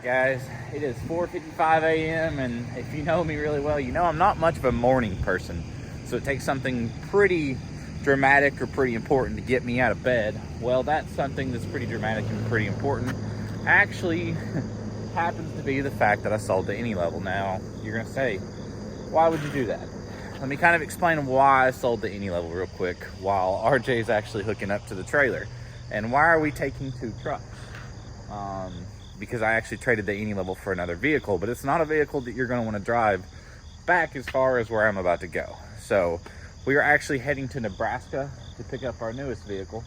Guys, it is 4:55 a.m. and if you know me really well, you know I'm not much of a morning person. So it takes something pretty dramatic or pretty important to get me out of bed. Well, that's something that's pretty dramatic and pretty important. Actually, happens to be the fact that I sold the any level. Now, you're gonna say, why would you do that? Let me kind of explain why I sold the any level real quick while RJ is actually hooking up to the trailer. And why are we taking two trucks? Because I actually traded the any level for another vehicle, but it's not a vehicle that you're going to want to drive back as far as where I'm about to go. So we are actually heading to Nebraska to pick up our newest vehicle.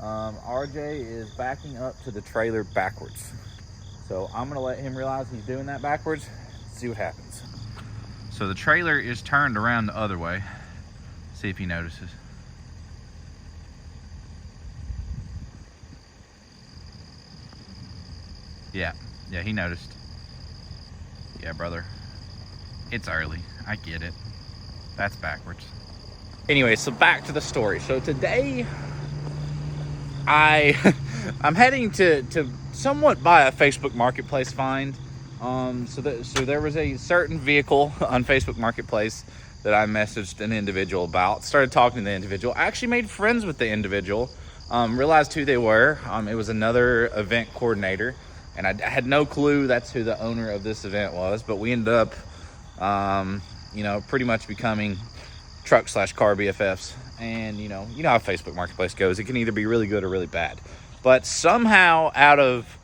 RJ is backing up to the trailer backwards. So I'm going to let him realize he's doing that backwards, see what happens. So the trailer is turned around the other way. See if he notices. Yeah, he noticed. Yeah, brother. It's early. I get it. That's backwards. Anyway, so back to the story. So today, I'm heading to somewhat buy a Facebook Marketplace find. So there was a certain vehicle on Facebook Marketplace that I messaged an individual about. Started talking to the individual. I actually made friends with the individual. Realized who they were. It was another event coordinator. And I had no clue that's who the owner of this event was, but we ended up, pretty much becoming truck/car BFFs. And you know how Facebook Marketplace goes. It can either be really good or really bad. But somehow, out of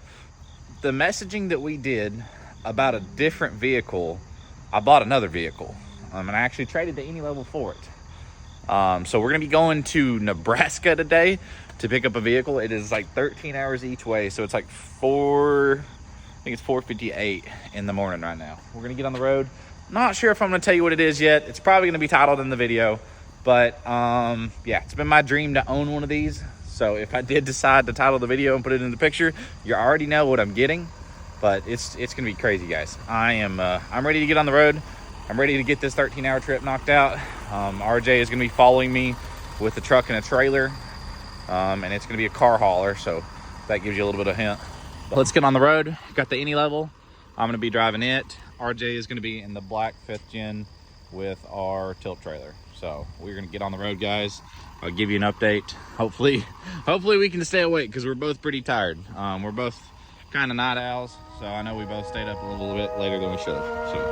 the messaging that we did about a different vehicle, I bought another vehicle, and I actually traded the any level for it. So we're gonna be going to Nebraska today to pick up a vehicle. It is like 13 hours each way, so it's like 4:58 in the morning right now. We're gonna get on the road. Not sure if I'm gonna tell you what it is yet. It's probably gonna be titled in the video, but yeah, it's been my dream to own one of these. So if I did decide to title the video and put it in the picture, you already know what I'm getting. But it's gonna be crazy, guys. I'm ready to get on the road. I'm ready to get this 13-hour trip knocked out. RJ is gonna be following me with the truck and a trailer. And it's going to be a car hauler, so that gives you a little bit of hint. But let's get on the road. Got the any level. I'm going to be driving it. RJ is going to be in the black 5th gen with our tilt trailer. So we're going to get on the road, guys. I'll give you an update. Hopefully we can stay awake because we're both pretty tired. We're both kind of night owls, so I know we both stayed up a little bit later than we should have. So.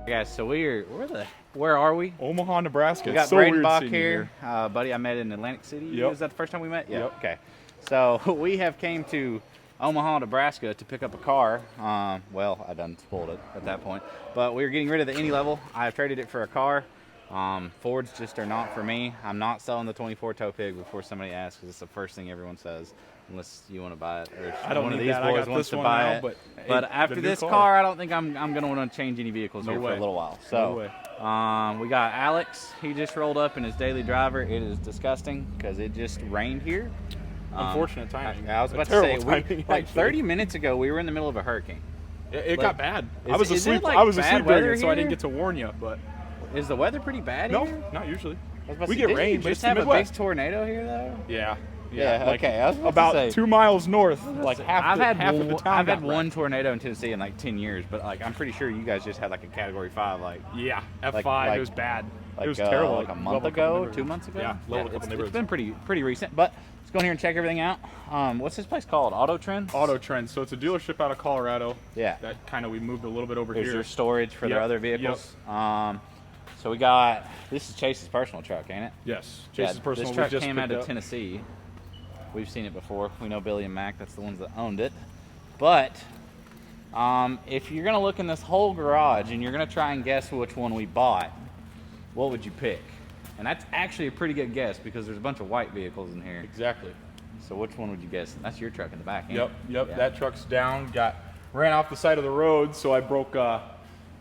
Guys, so where are we? Omaha, Nebraska. We got so Braden weird Bach seeing you here. Buddy I met in Atlantic City. Yep. Was that the first time we met? Yeah. Yep. Okay. So we have came to Omaha, Nebraska to pick up a car. Well, I done spoiled it at that point. But we were getting rid of the Indy level. I traded it for a car. Fords just are not for me. I'm not selling the 24 tow pig before somebody asks, because it's the first thing everyone says, unless you want to buy it, or I don't one of need these that. boys wants to buy it. But after this car, I don't think I'm going to want to change any vehicles here for a little while. So we got Alex. He just rolled up in his daily driver. It is disgusting because it just rained here. Unfortunate timing. I was about to say, like 30 minutes ago, we were in the middle of a hurricane. It got bad. I was is asleep. it like I was bad asleep during weather it, so I here? didn't get to warn you. But Is the weather pretty bad no, here? not usually. We get rain. Just have a big tornado here, though. Yeah. Like, okay. I was about to say, 2 miles north, like half of the town. I've had one tornado in Tennessee in like 10 years, but like I'm pretty sure you guys just had like a Category 5, like F5. It was bad. It was terrible. Like a month ago, 2 months ago. Yeah, it's been pretty recent. But let's go in here and check everything out. What's this place called? Auto Trends? Auto Trends. So it's a dealership out of Colorado. Yeah. That kind of we moved a little bit over There's here. their storage for their other vehicles. So we got, this is Chase's personal truck, ain't it? Yes. Chase's personal. This truck came out of Tennessee. We've seen it before. We know Billy and Mac, that's the ones that owned it. But if you're going to look in this whole garage and you're going to try and guess which one we bought, what would you pick? And that's actually a pretty good guess because there's a bunch of white vehicles in here. Exactly. So which one would you guess? That's your truck in the back, ain't Yep. it? Yep. Yeah. That truck's down. Ran off the side of the road, so I broke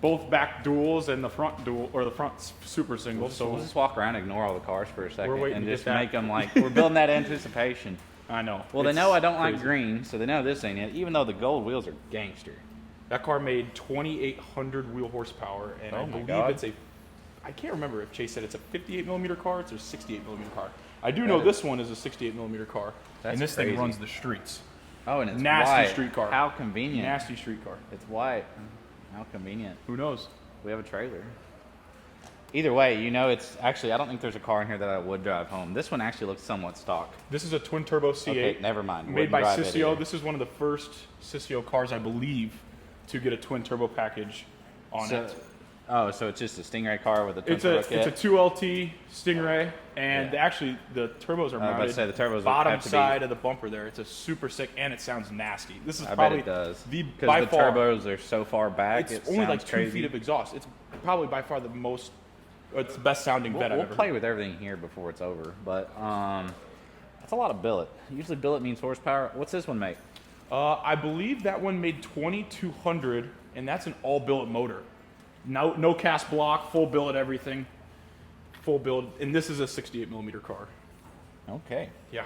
both back duals and the front dual, or the front super single. So we'll just walk around and ignore all the cars for a second and just make them like, we're building that anticipation. I know. Well, they know I don't like green, so they know this ain't it, even though the gold wheels are gangster. That car made 2,800 wheel horsepower, and I believe it's I can't remember if Chase said it's a 58 millimeter car, it's a 68 millimeter car. I do know this one is a 68 millimeter car, and this thing runs the streets. Oh, and it's nasty white. Street car. How convenient. Nasty street car. It's white. How convenient. Who knows? We have a trailer. Either way, you know, it's actually, I don't think there's a car in here that I would drive home. This one actually looks somewhat stock. This is a twin turbo C8. Okay, never mind. Made by Sissio. This is one of the first Sissio cars, I believe, to get a twin turbo package on it. Oh, so it's just a Stingray car with a twin turbo kit? It's a 2LT Stingray, and actually the turbos are mounted. I was about to say, the turbos bottom side of the bumper there. It's a super sick, and it sounds nasty. This is probably bet it does. Because the turbos are so far back. It's only like 2 feet of exhaust. It's probably by far the best sounding bed I've ever heard. We'll play with everything here before it's over, but that's a lot of billet. Usually billet means horsepower. What's this one make? I believe that one made 2,200, and that's an all billet motor. No cast block, full billet everything, full build, and this is a 68 millimeter car. Okay. Yeah,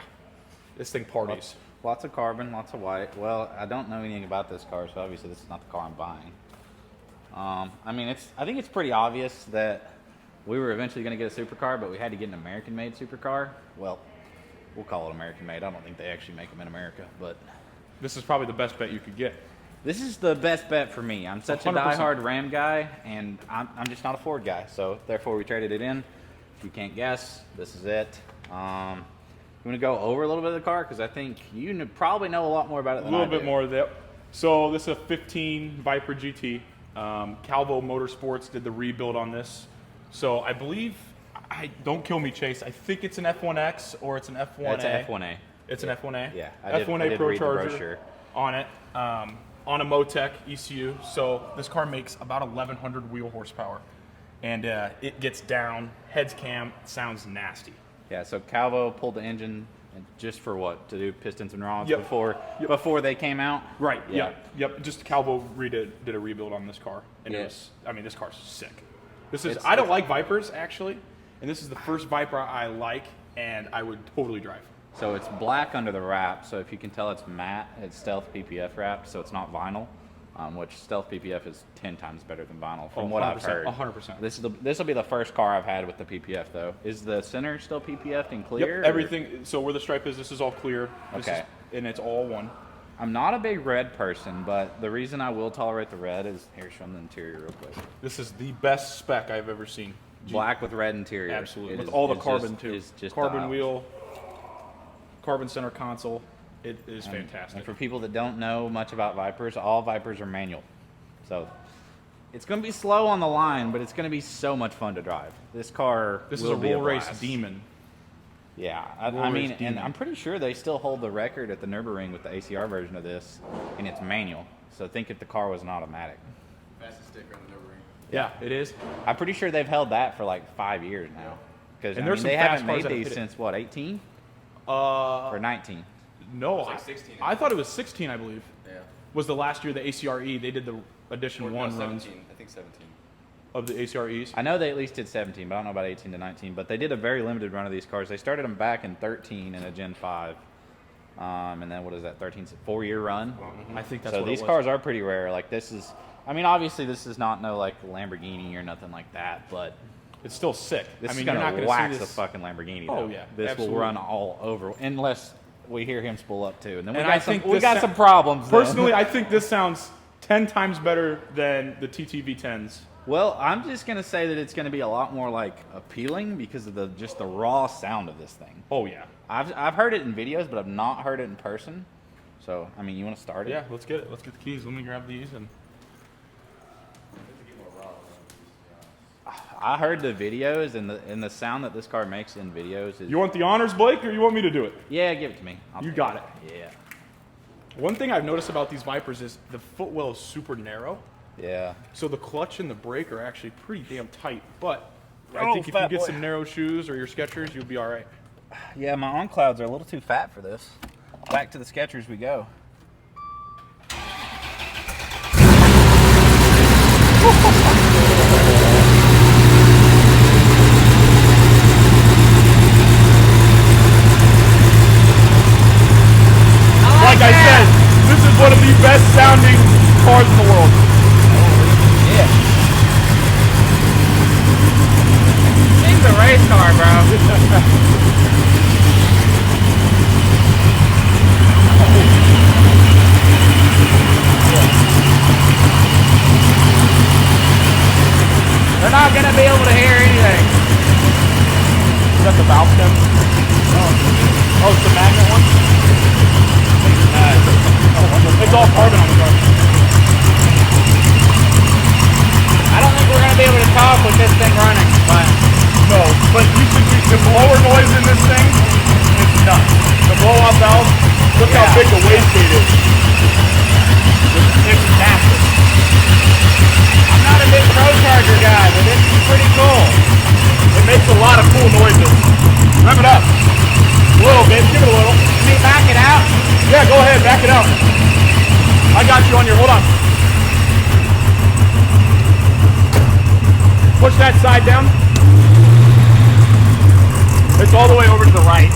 this thing parties. Lots of carbon, lots of white. Well, I don't know anything about this car, so obviously this is not the car I'm buying. I mean, I think it's pretty obvious that we were eventually going to get a supercar, but we had to get an American-made supercar. Well, we'll call it American-made. I don't think they actually make them in America, but this is probably the best bet you could get. This is the best bet for me. I'm such 100%. A diehard Ram guy, and I'm just not a Ford guy. So therefore, we traded it in. If you can't guess, this is it. I'm going to go over a little bit of the car because I think you probably know a lot more about it than I do. A little bit more of that. So this is a 15 Viper GT. Calvo Motorsports did the rebuild on this. So I believe, don't kill me, Chase, I think it's an F1X or it's an F1A. It's an F1A. It's an F1A? Yeah. F1A Pro Charger on it. On a Motec ECU. So this car makes about 1,100 wheel horsepower. And it gets down, heads cam, sounds nasty. Yeah, so Calvo pulled the engine just for what? To do pistons and rods before they came out? Right, yeah. Yep. Just Calvo did a rebuild on this car. And it was, I mean, this car's sick. I don't like Vipers, actually. And this is the first Viper I like, and I would totally drive. So it's black under the wrap, so if you can tell it's matte, it's Stealth PPF wrapped, so it's not vinyl, which Stealth PPF is 10 times better than vinyl from what I've heard. 100%. This will be the first car I've had with the PPF, though. Is the center still PPF'd and clear? Yep, everything. So where the stripe is, this is all clear. Okay. And it's all one. I'm not a big red person, but the reason I will tolerate the red is, here's from the interior real quick. This is the best spec I've ever seen. Black with red interior. Absolutely. With all the carbon, too. It's just carbon wheel. Carbon center console. It is fantastic. And for people that don't know much about Vipers, all Vipers are manual. So it's going to be slow on the line, but it's going to be so much fun to drive. This car is a roll race demon. Yeah, I mean, and I'm pretty sure they still hold the record at the Nürburgring with the ACR version of this, and it's manual. So think if the car was an automatic. Fastest sticker on the Nürburgring. Yeah, it is. I'm pretty sure they've held that for like 5 years now. Because I mean, they haven't made these since what, 18? Or 19? No, like 16. I thought it was 16. I believe. Yeah. Was the last year the ACRE? They did the edition 1 runs. 17. I think 17. Of the ACREs? I know they at least did 17, but I don't know about 18 to 19. But they did a very limited run of these cars. They started them back in 13 in a Gen 5. And then what is that, 13? 4-year run? I think that's so what these it was. cars are pretty rare. Like this is, I mean, obviously this is not no like Lamborghini or nothing like that, but it's still sick. this I mean, is you're not going to gonna wax see the this. fucking Lamborghini. Oh, though. yeah, This absolutely. will run all over, unless we hear him spool up too. And then we And got I think we this got some problems. then. Personally, I think this sounds 10 times better than the TTV10s. Well, I'm just gonna say that it's gonna be a lot more like appealing because of the just the raw sound of this thing. Oh yeah. I've heard it in videos, but I've not heard it in person. So I mean, you want to start it? Yeah, let's get it. Let's get the keys. Let me grab these and. I heard the videos and the sound that this car makes in videos is. You want the honors, Blake, or you want me to do it? Yeah, give it to me. You got it. Yeah. One thing I've noticed about these Vipers is the footwell is super narrow. Yeah. So the clutch and the brake are actually pretty damn tight. But I Oh, think if you fat get boy. some narrow shoes or your Skechers, you'll be all right. Yeah, my on clouds are a little too fat for this. Back to the Skechers we go. Like I said, this is one of the best sounding cars in the world. Yeah. It's a race car, bro. They're not gonna be able to hear anything. Is that the valve stem? Oh, it's the magnet one? It's all carbon on the car. I don't think we're gonna be able to talk with this thing running, but No, but you should be, the blower noise in this thing is nuts. The blow-off valve, look how big the wastegate is. It's massive. I'm not a big Pro Charger guy, but this is pretty cool. It makes a lot of cool noises. Rev it up. A little bit, give it a little. Let me back it out. Yeah, go ahead, back it up. I got you on here, hold on. Push that side down. It's all the way over to the right.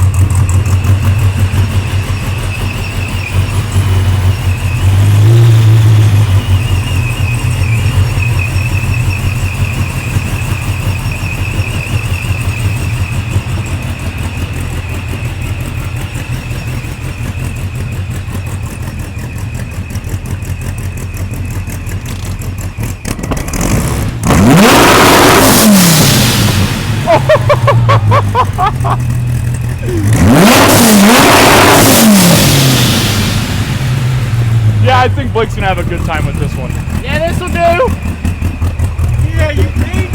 Yeah, I think Blake's gonna have a good time with this one. Yeah, this will do. Yeah, you think?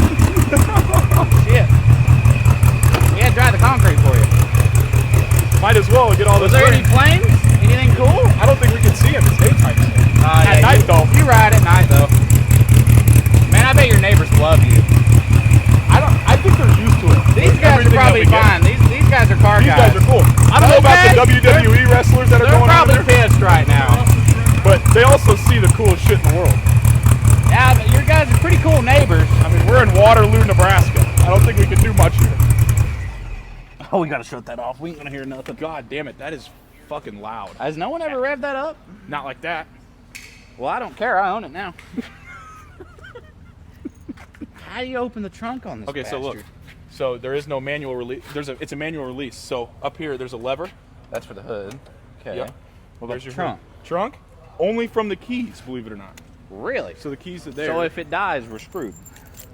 Shit. We had to dry the concrete for you. Might as well get all Was this there any rain. flames? Anything cool? I don't think we can see him. It's daytime. At night, though. You ride at night, though. Man, I bet your neighbors love you. I think they're used to it. These guys are Everything probably that we get. fine. These guys are car These guys. guys are cool. I don't know about the Okay. WWE wrestlers that are They're going on probably there, pissed right now. but they also see the coolest shit in the world. Yeah, but your guys are pretty cool neighbors. I mean, we're in Waterloo, Nebraska. I don't think we can do much here. Oh, we gotta shut that off. We ain't gonna hear nothing. God damn it, that is fucking loud. Has no one ever revved that up? Not like that. Well, I don't care. I own it now. How do you open the trunk on this Okay, so look. bastard? So there is no manual release. It's a manual release. So up here, there's a lever. That's for the hood. Okay. Yep. What about There's your your trunk? Trunk? Only from the keys, believe it or not. Really? So the keys are there. So if it dies, we're screwed.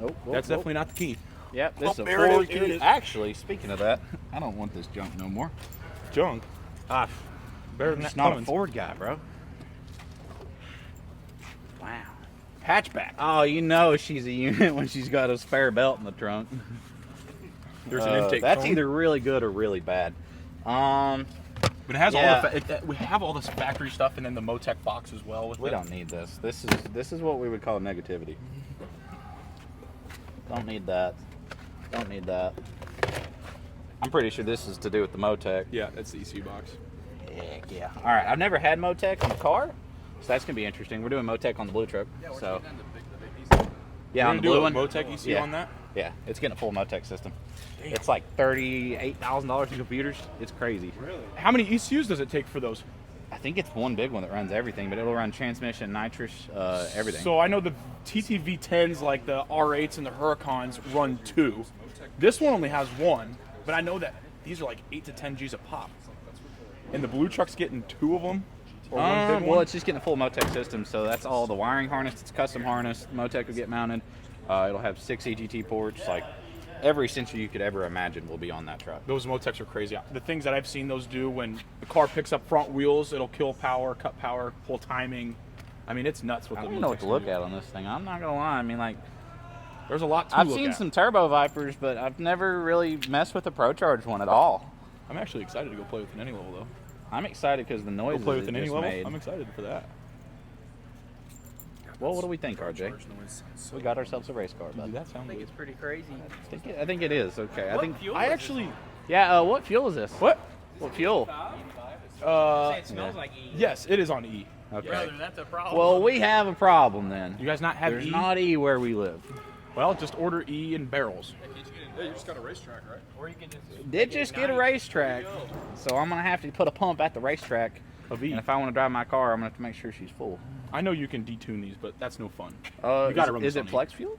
Oh, That's definitely not the key. Yep, this is a there it Ford is, there it key. is. Actually, speaking of that, I don't want this junk no more. Junk. Ah, Better I'm than just that not a Cummins. Ford guy, bro. Wow. Hatchback. Oh, you know she's a unit when she's got a spare belt in the trunk. There's an intake That's cone. either really good or really bad. But it has Yeah. all the we have all this factory stuff, and then the Motec box as well. With We it. don't need this. This is what we would call negativity. Don't need that. Don't need that. I'm pretty sure this is to do with the Motec. Yeah, that's the ECU box. Heck yeah. All right, I've never had Motec in the car, so that's gonna be interesting. We're doing Motec on the blue truck. Yeah, we're So taking the big ECU. yeah, on the do blue a one. Motec ECU Yeah. on that. Yeah, it's getting a full Motec system. It's like $38,000 in computers. It's crazy. Really? How many ECUs does it take for those? I think it's one big one that runs everything, but it'll run transmission, nitrous, everything. So I know the TTV10s, like the R8s and the Huracans, run 2. This one only has 1, but I know that these are like 8 to 10 G's a pop. And the blue truck's getting 2 of them. Or one big Well, one. it's just getting a full Motec system, so that's all the wiring harness. It's custom harness. Motec will get mounted. It'll have 6 EGT ports. Like every sensor you could ever imagine will be on that truck. Those Motecs are crazy. The things that I've seen those do when the car picks up front wheels, it'll kill power, cut power, pull timing. I mean, it's nuts what I the don't know what Motecs to look can do. at on this thing. I'm not gonna lie. I mean, like There's a lot to I've look seen at. some turbo Vipers, but I've never really messed with a ProCharge one at all. I'm actually excited to go play with an any level though. I'm excited because the Go noises play with it an any just level. made. I'm excited for that. Well, what do we think, RJ? We got ourselves a race car, Dude, bud. that sounds I think good. it's pretty crazy. I think it is. Okay. I think. fuel I is actually Yeah. What fuel is this? what? What fuel? Say it smells yeah. like E. Yes, it is on E. Okay. Brother, that's a problem. Well, we have a problem then. You guys not have There's E? not E where we live. Well, just order E in barrels. Yeah, you just got a racetrack, right? or you can just Did just get a racetrack, so I'm gonna have to put a pump at the racetrack. Of E. And if I want to drive my car, I'm gonna have to make sure she's full. I know you can detune these, but that's no fun. You gotta run is this it on E. flex fuel?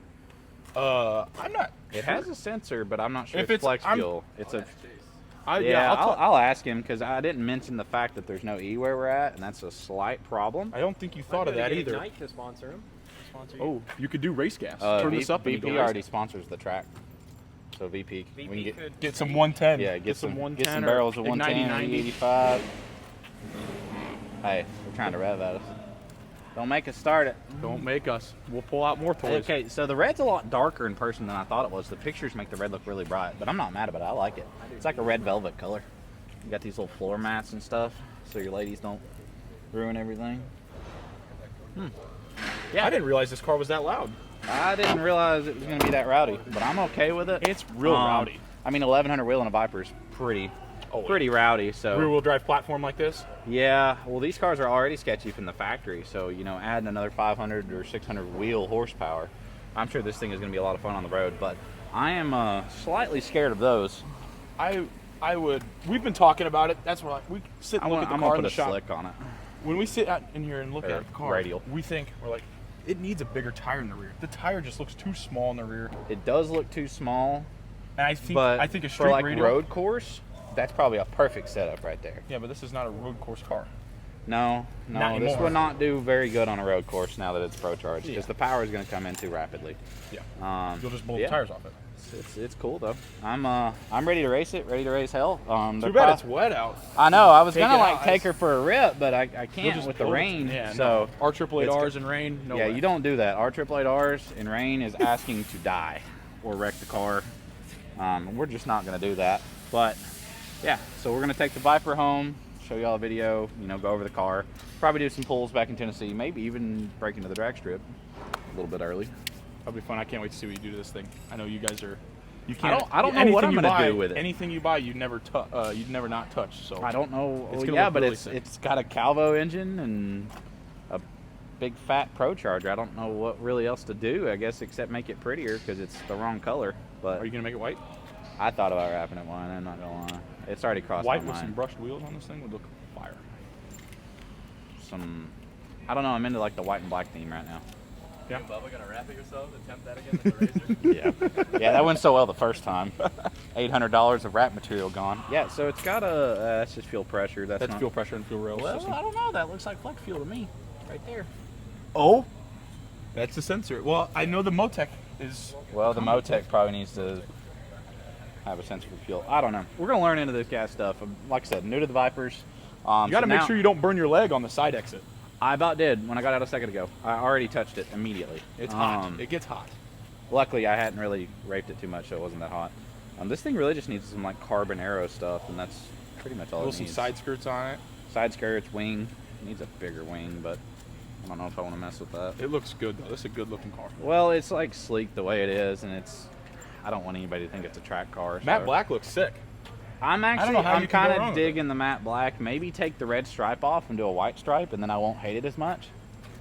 I'm not. It has a sensor, but I'm not sure If it's it's- flex I'm- fuel. It's a Yeah, I'll ask him because I didn't mention the fact that there's no E where we're at, and that's a slight problem. I don't think you thought of that either. Ignite to sponsor him. Sponsor you. Oh, you could do race gas. Turn this up and you VP go already race. sponsors the track, so VP, we VP can get could Get some 110. yeah get some 110 or barrels of Ignite 110 90. 85. Hey, they're trying to rev at us. Don't make us start it. Don't make us. We'll pull out more toys. Okay, so the red's a lot darker in person than I thought it was. The pictures make the red look really bright, but I'm not mad about it. I like it. It's like a red velvet color. You got these little floor mats and stuff, so your ladies don't ruin everything. I didn't realize this car was that loud. I didn't realize it was going to be that rowdy, but I'm okay with it. It's real rowdy. I mean, 1100 wheel in a Viper's pretty rowdy. So Rear wheel drive platform like this. yeah, well, these cars are already sketchy from the factory, so adding another 500 or 600 wheel horsepower, I'm sure this thing is going to be a lot of fun on the road. But I am slightly scared of those. I would. We've been talking about it. That's why we sit and look at the I'm car gonna in put the a shop. slick on it. When we sit out in here and look Or at the car, radial. we're like, it needs a bigger tire in the rear. The tire just looks too small in the rear. It does look too small, And I think but a for straight like radial. road course, that's probably a perfect setup right there. Yeah, but this is not a road course car. No, Not this anymore. would not do very good on a road course now that it's ProCharged because Yeah. the power is going to come in too rapidly. Yeah. You'll just blow yeah. the tires off it. It's cool though. I'm ready to race it. Ready to race hell. Too bad it's wet out. I know. I was Take gonna it like out. take her for a rip, but I You'll can't just with the blow it. rain. Yeah, so no. R888Rs it's in rain. No yeah, way. you don't do that. Our 888Rs in rain is asking to die or wreck the car. We're just not gonna do that. But yeah, so we're gonna take the Viper home, show y'all a video, go over the car, probably do some pulls back in Tennessee, maybe even break into the drag strip a little bit early. That'll be fun. I can't wait to see what you do to this thing. I know you guys are. You can't. I don't know anything what I'm you gonna buy- do with it. Anything you buy, you'd never not touch. So I don't know. It's Well, gonna yeah, look but really sick. it's got a Calvo engine and a big fat ProCharger. I don't know what really else to do. I guess except make it prettier because it's the wrong color. But Are you gonna make it white? I thought about wrapping it white. I'm not gonna lie. It's already crossed White my with some mind. brushed wheels on this thing would look fire. I don't know. I'm into like the white and black theme right now. Yeah. Bubba gonna wrap it yourself? Attempt that again with the razor? Yeah, that went so well the first time. $800 of wrap material gone. Yeah, so it's got a. That's just fuel pressure. That's not, fuel pressure and fuel rail Well, system. I don't know. That looks like flex fuel to me, right there. Oh, that's the sensor. Well, I know the Motec is. Well, the Motec probably needs to have a sensor for fuel. I don't know. We're gonna learn into this gas stuff. Like I said, new to the Vipers. You got to so make now- sure you don't burn your leg on the side exit. I about did when I got out a second ago. I already touched it immediately. It's hot. It gets hot. Luckily, I hadn't really raped it too much, so it wasn't that hot. This thing really just needs some like carbon aero stuff, and that's pretty much all it needs. Some side skirts on it. Side skirts, wing. It needs a bigger wing, but I don't know if I want to mess with that. It looks good though. This is a good looking car. Well, it's like sleek the way it is, and I don't want anybody to think it's a track car. Matte so. black looks sick. I'm I don't know how you can kind go wrong of with it. digging the matte black. Maybe take the red stripe off and do a white stripe, and then I won't hate it as much.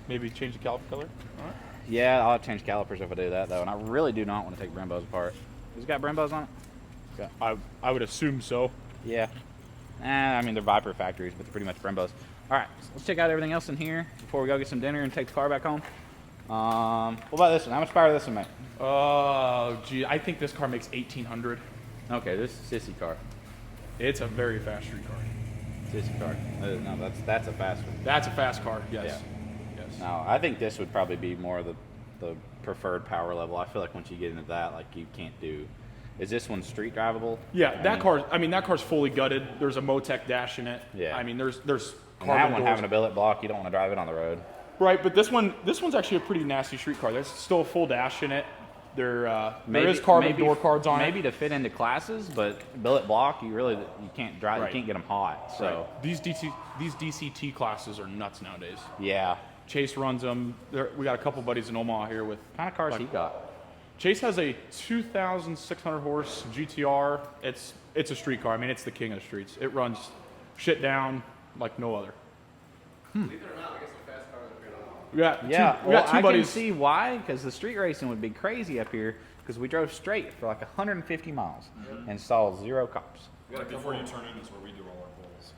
Maybe change the caliper color. All right. Yeah, I'll have to change calipers if I do that, though, and I really do not want to take Brembos apart. Has it got Brembos on it? I would assume so. Yeah. I mean, they're Viper factories, but they're pretty much Brembos. All right, so let's check out everything else in here before we go get some dinner and take the car back home. What about this one? How much power does this one make? Oh, gee, I think this car makes 1,800. Okay, this is sissy car. It's a very fast street car. Sissy car. No, that's a fast one. That's a fast car. Yes. Yeah. Yes. No, I think this would probably be more of the preferred power level. I feel like once you get into that, like you can't do. Is this one street drivable? Yeah, that car's fully gutted. There's a Motec dash in it. Yeah. I mean, there's And carbon that one doors. having a billet block, you don't want to drive it on the road. Right, but this one's actually a pretty nasty street car. There's still a full dash in it. There is carbon door cards on it. Maybe to fit into classes, but billet block, you can't drive. Right. You can't get them hot. So Right. These DCT classes are nuts nowadays. yeah, Chase runs them. We got a couple buddies in Omaha here with. what kind of cars Like- he got? Chase has a 2,600 horse GTR. It's a street car. I mean, it's the king of the streets. It runs shit down like no other. Believe it or not, I guess the fast car that we're on. We got Yeah, we got two I buddies. can see why, because the street racing would be crazy up here, because we drove straight for like 150 miles and saw 0 cops. We got a Before couple. you turn in is where we do all our polls.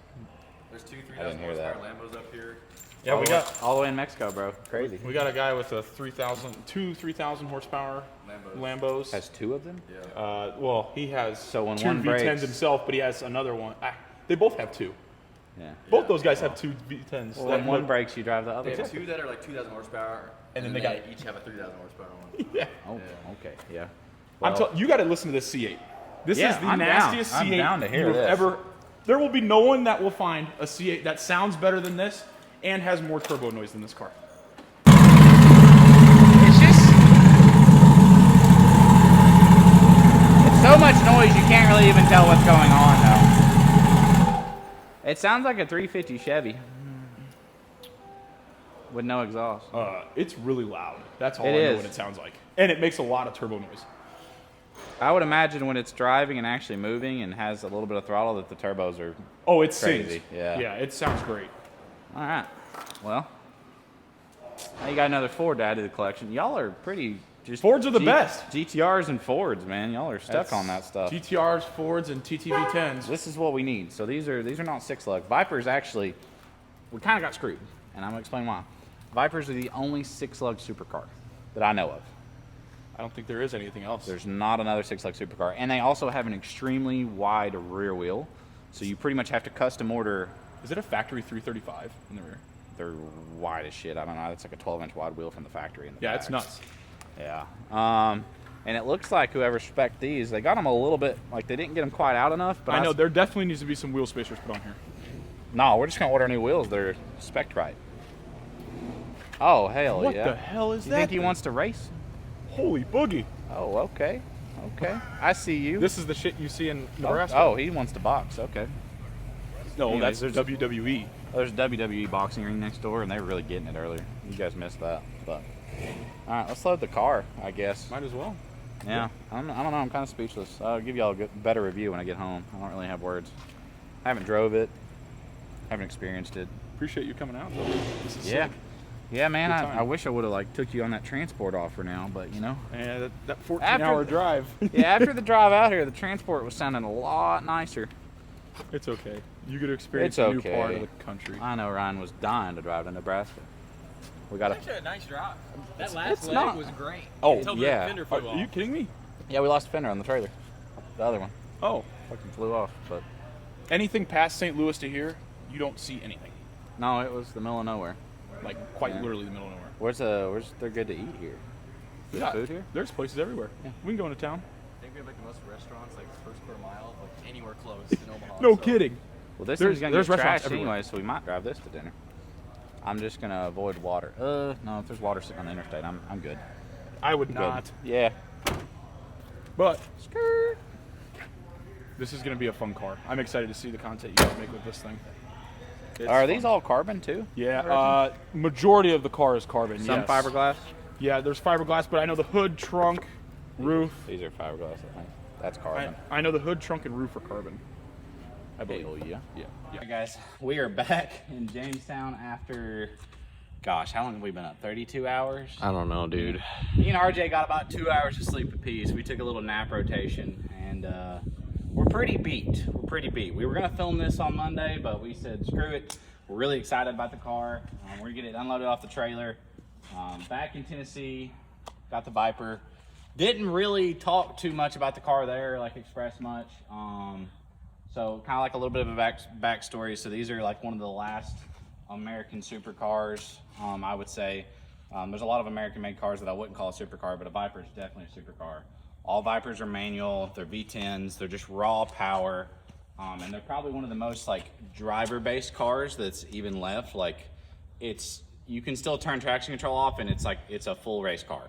There's two I didn't 3,000 hear horsepower that. Lambos up here. Yeah, we got all the way in Mexico, bro. Crazy. we got a guy with a 3,000 horsepower Lambos. Has 2 of them. Yeah. Well, he has So when 2 one V10s breaks- himself, but he has another one. They both have 2. Yeah. Both those guys have 2 V10s. Well, That when one look- breaks, you drive the other. They have one. two that are like 2,000 horsepower, And then they they each have a 3,000 horsepower one. Yeah. Oh, okay, yeah. You got to listen to this C8. This Yeah, is the I'm down. nastiest I'm C8 down to hear you have this. ever. There will be no one that will find a C8 that sounds better than this and has more turbo noise than this car. It's just it's so much noise you can't really even tell what's going on though. It sounds like a 350 Chevy with no exhaust. It's really loud. That's all It I know is. what it sounds like. And it makes a lot of turbo noise. I would imagine when it's driving and actually moving and has a little bit of throttle that the turbos are. Oh, it Crazy, sings. yeah. Yeah, it sounds great. All right. Well, now you got another Ford to add to the collection. Y'all are pretty. Just Fords are the best. GTRs and Fords, man. Y'all are stuck on that stuff. GTRs, Fords, and TTV10s. This is what we need. So these are not 6-lug. Vipers actually, we kind of got screwed, and I'm gonna explain why. Vipers are the only 6-lug supercar that I know of. I don't think there is anything else. There's not another 6-lug supercar, and they also have an extremely wide rear wheel, so you pretty much have to custom order. Is it a factory 335 in the rear? They're wide as shit. I don't know. It's like a 12-inch wide wheel from the factory. In the Yeah, back. it's nuts. Yeah. And it looks like whoever spec'd these, they got them a little bit, like they didn't get them quite out enough. But I know there definitely needs to be some wheel spacers put on here. No, we're just gonna order new wheels. They're spec'd right. Oh hell What yeah! the hell is You that think he thing? wants to race? Holy boogie! Oh, okay. Okay. I see you. This is the shit you see in Nebraska. Oh, he wants to box. Okay. no, anyways, that's there's- WWE. There's a WWE boxing ring next door, and they were really getting it earlier. You guys missed that. But all right, let's load the car. I guess. Might as well. Yeah. I don't know. I'm kind of speechless. I'll give y'all a better review when I get home. I don't really have words. I haven't drove it. Haven't experienced it. Appreciate you coming out. Though. This is Yeah. sick. Yeah, man. Good time. I wish I would have like took you on that transport offer now, but you know. And that 14-hour drive. Yeah, after the drive out here, the transport was sounding a lot nicer. It's okay. You get to experience It's a new part okay. of the country. I know Ryan was dying to drive to Nebraska. We got Actually, a nice drive. That it's last leg not- was great. Oh, Until yeah. the fender Are flew off. you kidding me? Yeah, we lost a fender on the trailer. The other one Oh, fucking flew off, but anything past St. Louis to here, you don't see anything. no, it was the middle of nowhere. Like quite Yeah. literally the middle of nowhere. Where's there good to eat here? Good Yeah, food here? There's places everywhere. Yeah. We can go into town. I think we have like the most restaurants, like first quarter mile, like anywhere close in Omaha. No so- kidding. Well, this There's- thing's gonna there's get restaurants trashed everywhere. anyway, so we might drive this to dinner. I'm just gonna avoid water. No, if there's water sitting on the interstate, I'm good. I would Good. not. Yeah. But Skirt. This is going to be a fun car. I'm excited to see the content you guys make with this thing. Are these all carbon too? Yeah, majority of the car is carbon. Some yes. fiberglass? Yeah, there's fiberglass, but I know the hood, trunk, roof. These are fiberglass, I think. That's carbon. I know the hood, trunk, and roof are carbon. I believe. Hell yeah. Yeah. Hey guys, we are back in Jamestown after, gosh, how long have we been up? 32 hours? I don't know, dude. Me and RJ got about 2 hours of sleep apiece. We took a little nap rotation, and we're pretty beat. We were gonna film this on Monday, but we said screw it. We're really excited about the car. We're gonna get it unloaded off the trailer. Back in Tennessee, got the Viper. Didn't really talk too much about the car there, like express much. So kind of like a little bit of a backstory. So these are like one of the last American supercars, I would say. There's a lot of American-made cars that I wouldn't call a supercar, but a Viper is definitely a supercar. All Vipers are manual. They're V10s. They're just raw power, and they're probably one of the most like driver-based cars that's even left. Like, you can still turn traction control off, and it's a full race car.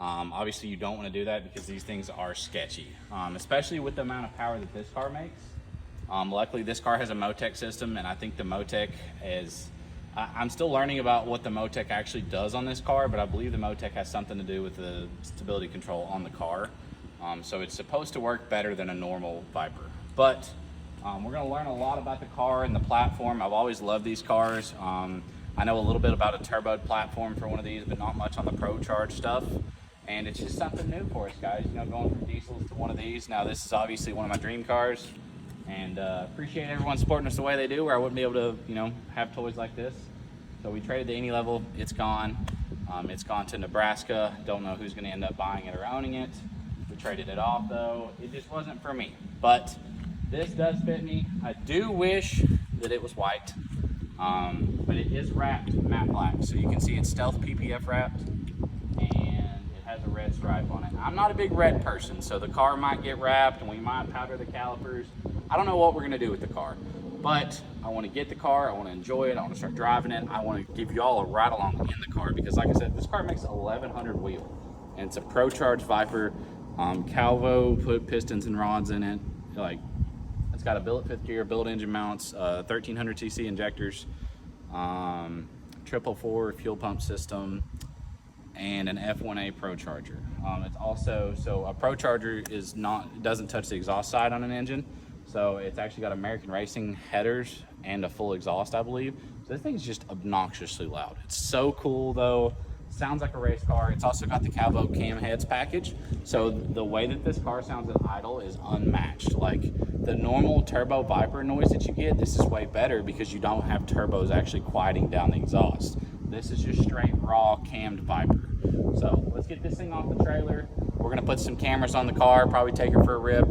Obviously, you don't want to do that because these things are sketchy, especially with the amount of power that this car makes. Luckily, this car has a Motec system, and I think the Motec is... I'm still learning about what the Motec actually does on this car, but I believe the Motec has something to do with the stability control on the car. So it's supposed to work better than a normal Viper. But we're going to learn a lot about the car and the platform. I've always loved these cars. I know a little bit about a turboed platform for one of these, but not much on the Pro Charge stuff. And it's just something new for us, guys. You know, going from diesels to one of these. Now, this is obviously one of my dream cars. And appreciate everyone supporting us the way they do, or I wouldn't be able to, you know, have toys like this. So we traded the Any Level. It's gone. It's gone to Nebraska. Don't know who's going to end up buying it or owning it. We traded it off, though. It just wasn't for me. But this does fit me. I do wish that it was white, but it is wrapped matte black. So you can see it's stealth PPF wrapped, and it has a red stripe on it. I'm not a big red person, so the car might get wrapped, and we might powder the calipers. I don't know what we're going to do with the car, but I want to get the car. I want to enjoy it. I want to start driving it. I want to give you all a ride along in the car because, like I said, this car makes 1,100 wheel, and it's a Pro Charge Viper. Calvo put pistons and rods in it. Like, it's got a billet fifth gear, billet engine mounts, 1,300 cc injectors, 444 fuel pump system, and an F1A Pro Charger. It's also, so a Pro Charger doesn't touch the exhaust side on an engine. So it's actually got American Racing headers and a full exhaust, I believe. So this thing's just obnoxiously loud. It's so cool though. Sounds like a race car. It's also got the Calvo cam heads package. So the way that this car sounds at idle is unmatched. Like the normal turbo Viper noise that you get, this is way better because you don't have turbos actually quieting down the exhaust. This is just straight raw cammed Viper. So let's get this thing off the trailer. We're gonna put some cameras on the car, probably take her for a rip.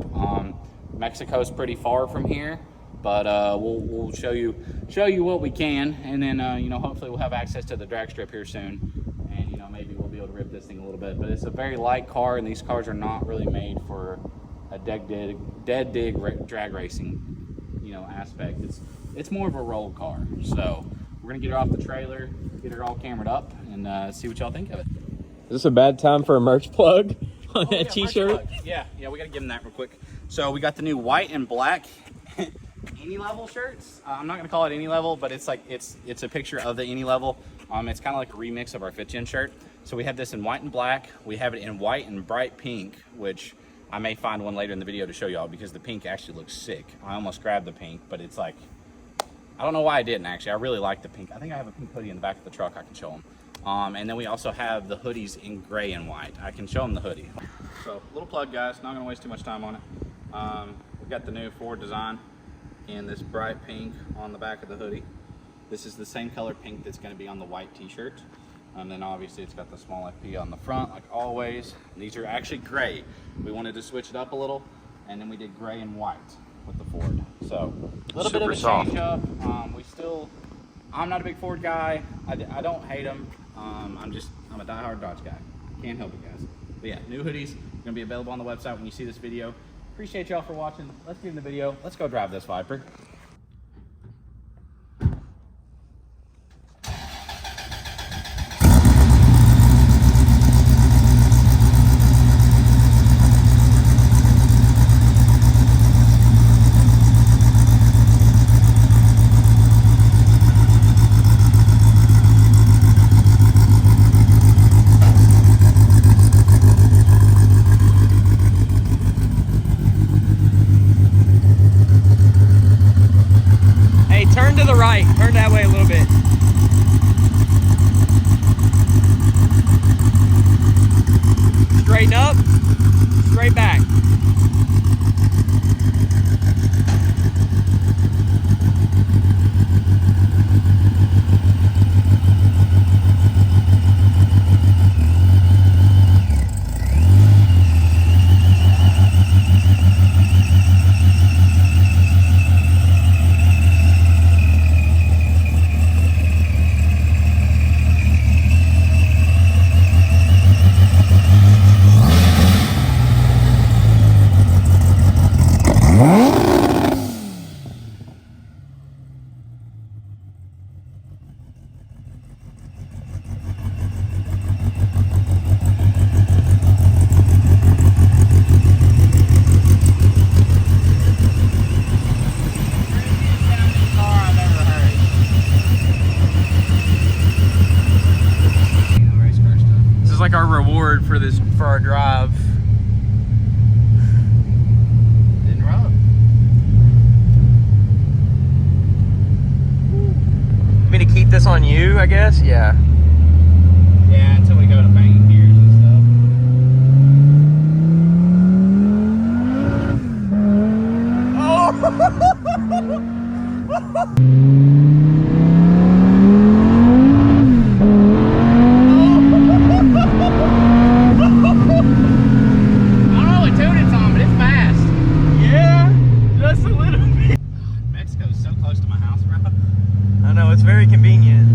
Mexico's pretty far from here, but we'll show you what we can, and then you know, hopefully we'll have access to the drag strip here soon, and you know, maybe we'll be able to rip this thing a little bit. But it's a very light car, and these cars are not really made for a dead dig drag racing, you know, aspect. It's more of a roll car. So we're gonna get her off the trailer, get her all camered up, and see what y'all think of it. Is this a bad time for a merch plug on that t-shirt? Yeah, we gotta give them that real quick. So we got the new white and black Any Level shirts. I'm not gonna call it Any Level, but it's like it's a picture of the Any Level. It's kind of like a remix of our Fit-Gen shirt. So we have this in white and black. We have it in white and bright pink, which I may find one later in the video to show y'all because the pink actually looks sick. I almost grabbed the pink, but it's like, I don't know why I didn't actually. I really like the pink. I think I have a pink hoodie in the back of the truck I can show them. And then we also have the hoodies in gray and white. I can show them the hoodie. So little plug, guys, not gonna waste too much time on it. We've got the new Ford design in this bright pink on the back of the hoodie. This is the same color pink that's gonna be on the white t-shirt. And then obviously it's got the small FP on the front, like always. And these are actually gray. We wanted to switch it up a little, and then we did gray and white with the Ford. So a little bit of a change up. I'm not a big Ford guy. I don't hate them. I'm a diehard Dodge guy. Can't help it, guys. But yeah, new hoodies gonna be available on the website when you see this video. Appreciate y'all for watching. Let's get in the video. Let's go drive this Viper. right. Turn that way a little bit. Straighten up. Straight back. Like our reward for our drive. Didn't rub. You mean to keep this on you, I guess? Yeah. Yeah, until we go to banging gears and It's very convenient.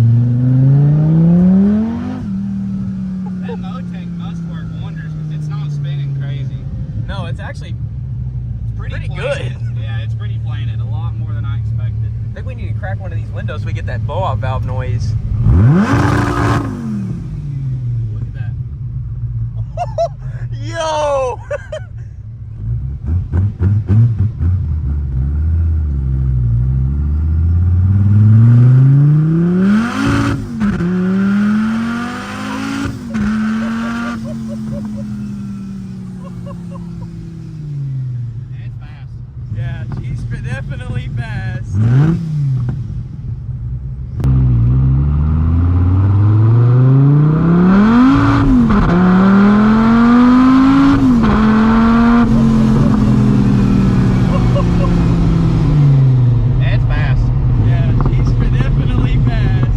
that Motec must work wonders because it's not spinning crazy. No, it's actually pretty good. Plain. Yeah, it's pretty plain. A lot more than I expected. I think we need to crack one of these windows so we get that blowout valve noise. Look at that. Yo! Definitely fast. That's fast. Yeah, she's definitely fast.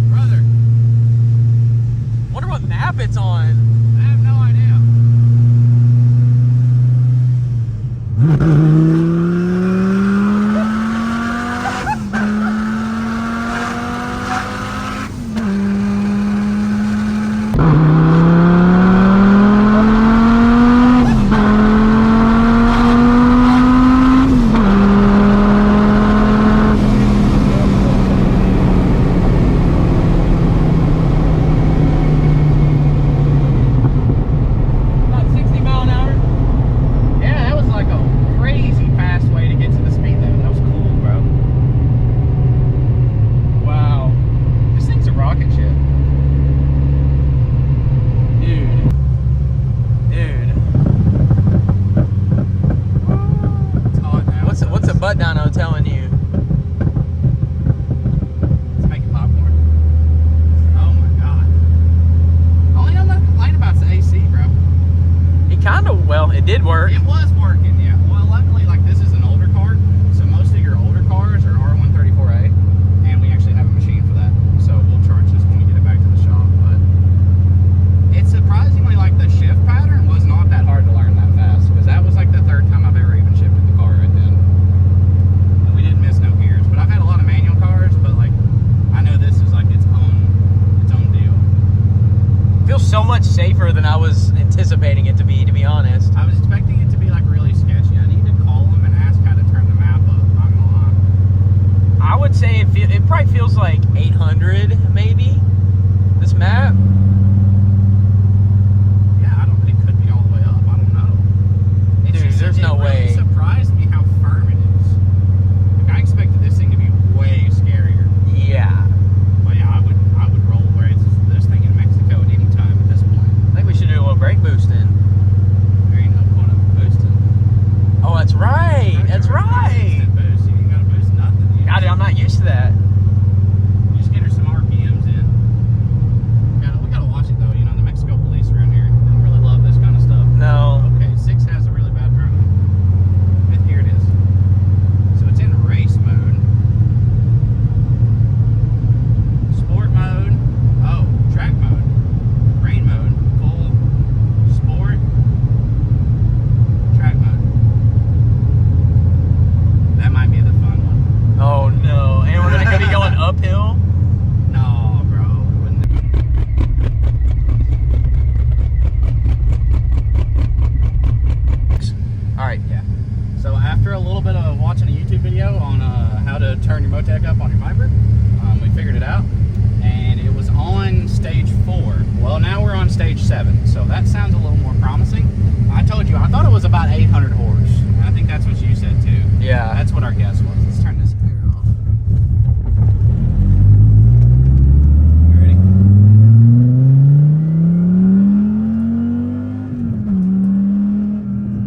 Brother. Wonder what map it's on. I have no idea. butt dyno telling you? It's making popcorn. Oh my god. Only I'm not complaining about the AC, bro. It kind of, well, it did work. It was working, yeah. Well, luckily, like, this is an older car, so most of your older cars are R134A, and we actually have a machine for that. So we'll charge this when we get it back to the shop. But it's surprisingly, like, the shift pattern was not that hard to learn that fast, because that was like the third time I've ever even shifted the car right then. And we didn't miss no gears. But I've had a lot of manual cars, but like, I know this is like its own deal. It feels so much safer than I was anticipating it to be honest. I was expecting it to be like really sketchy. I need to call them and ask how to turn the map up. I'm gonna lie. I would say it probably feels like 800 maybe, this map. Yeah, it could be all the way up. I don't know. Dude, there's no way. It really surprised me how firm it is. Like, I expected this thing to be way scarier. Yeah. But yeah, I would roll where it's this thing in Mexico at any time at this point. I think we should do a little brake boosting. about 800 horse. And I think that's what you said too. Yeah. That's what our guess was. Let's turn this air off. You ready?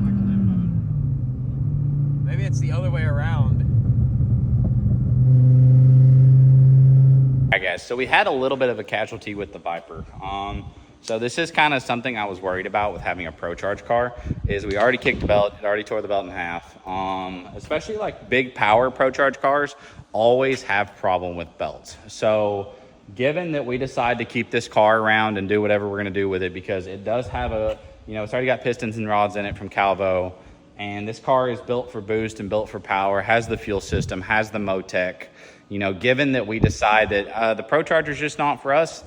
Like limp mode. Maybe it's the other way around. All right, guys, so we had a little bit of a casualty with the Viper. So this is kind of something I was worried about with having a Pro Charge car, is we already kicked the belt, it already tore the belt in half. Especially like big power Pro Charge cars always have problem with belts. So given that we decide to keep this car around and do whatever we're gonna do with it, because it does have a, you know, it's already got pistons and rods in it from Calvo, and this car is built for boost and built for power, has the fuel system, has the Motec. You know, given that we decide that the Pro Charger is just not for us,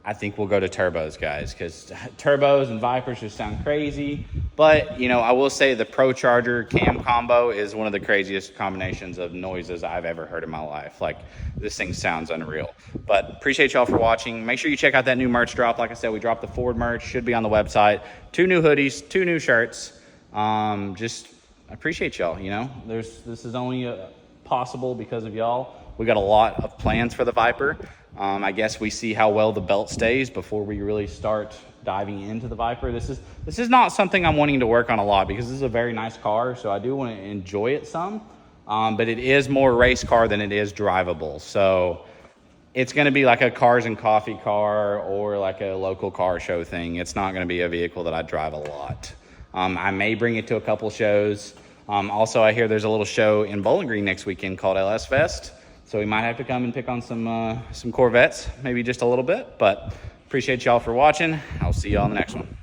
I think we'll go to turbos, guys, because turbos and Vipers just sound crazy. But, you know, I will say the Pro Charger cam combo is one of the craziest combinations of noises I've ever heard in my life. Like, this thing sounds unreal. But appreciate y'all for watching. Make sure you check out that new merch drop. Like I said, we dropped the Ford merch. Should be on the website. 2 new hoodies, 2 new shirts. Just appreciate y'all, you know. This is only possible because of y'all. We got a lot of plans for the Viper. I guess we see how well the belt stays before we really start diving into the Viper. This is not something I'm wanting to work on a lot, because this is a very nice car, so I do want to enjoy it some. But it is more race car than it is drivable. So it's going to be like a cars and coffee car or like a local car show thing. It's not going to be a vehicle that I drive a lot. I may bring it to a couple shows. Also, I hear there's a little show in Bowling Green next weekend called LS Fest. So we might have to come and pick on some Corvettes, maybe just a little bit. But appreciate y'all for watching. I'll see y'all on the next one.